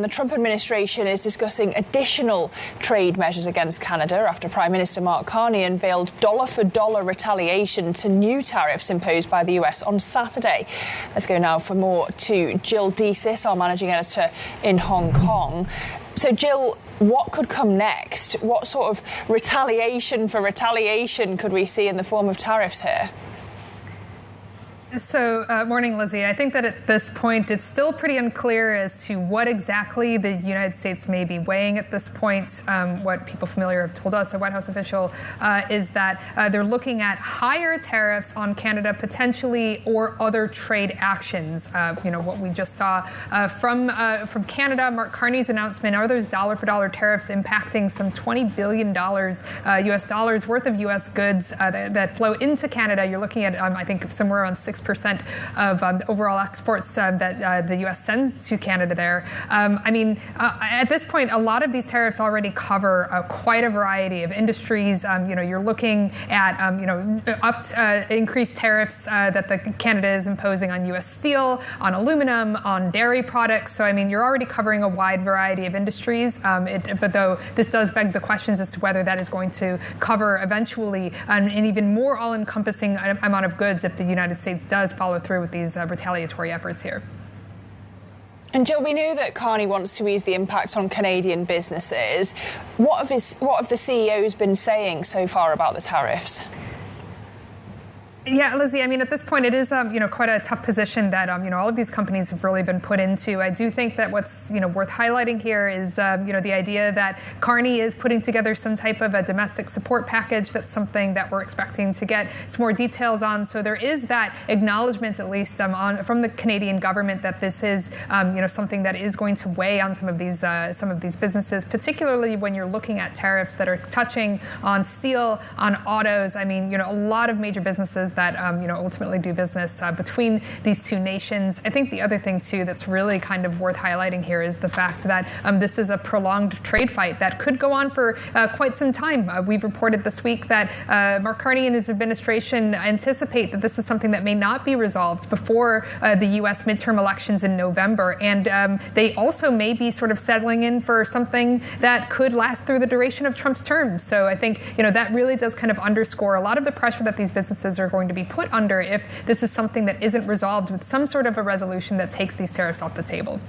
The Trump administration is discussing additional trade measures against Canada after Prime Minister Mark Carney unveiled dollar-for-dollar retaliation to new tariffs imposed by the US on Saturday. Let's go now for more to Jill Disis, our managing editor in Hong Kong. So, Jill, what could come next? What sort of retaliation for retaliation could we see in the form of tariffs here? So, morning, Lizzie. I think that at this point, it's still pretty unclear as to what exactly the United States may be weighing at this point. What people familiar have told us, a White House official, is that they're looking at higher tariffs on Canada potentially, or other trade actions. What we just saw from Canada, Mark Carney's announcement, are those dollar-for-dollar tariffs impacting some $20 billion US dollars worth of US goods that flow into Canada. You're looking at, I think, somewhere around 6% of overall exports that the U.S. sends to Canada there. At this point, a lot of these tariffs already cover quite a variety of industries. You're looking at increased tariffs that Canada is imposing on U.S. steel, on aluminum, on dairy products. So, you're already covering a wide variety of industries. But though this does beg the questions as to whether that is going to cover eventually an even more all-encompassing amount of goods if the United States does follow through with these retaliatory efforts here. And Jill, we know that Carney wants to ease the impact on Canadian businesses. What have the CEOs been saying so far about the tariffs? Yeah, Lizzie, at this point, it is, quite a tough position that, all of these companies have really been put into. I do think that what's, worth highlighting here is, the idea that Carney is putting together some type of a domestic support package. That's something that we're expecting to get some more details on. So there is that acknowledgement, at least from the Canadian government, that this is, something that is going to weigh on some of these businesses, particularly when you're looking at tariffs that are touching on steel, on autos. A lot of major businesses that ultimately do business between these two nations. I think the other thing too that's really kind of worth highlighting here is the fact that this is a prolonged trade fight that could go on for quite some time. We've reported this week that Mark Carney and his administration anticipate that this is something that may not be resolved before the U.S. midterm elections in November, and they also may be sort of settling in for something that could last through the duration of Trump's term. So I think that really does kind of underscore a lot of the pressure that these businesses are going to be put under if this is something that isn't resolved with some sort of a resolution that takes these tariffs off the table.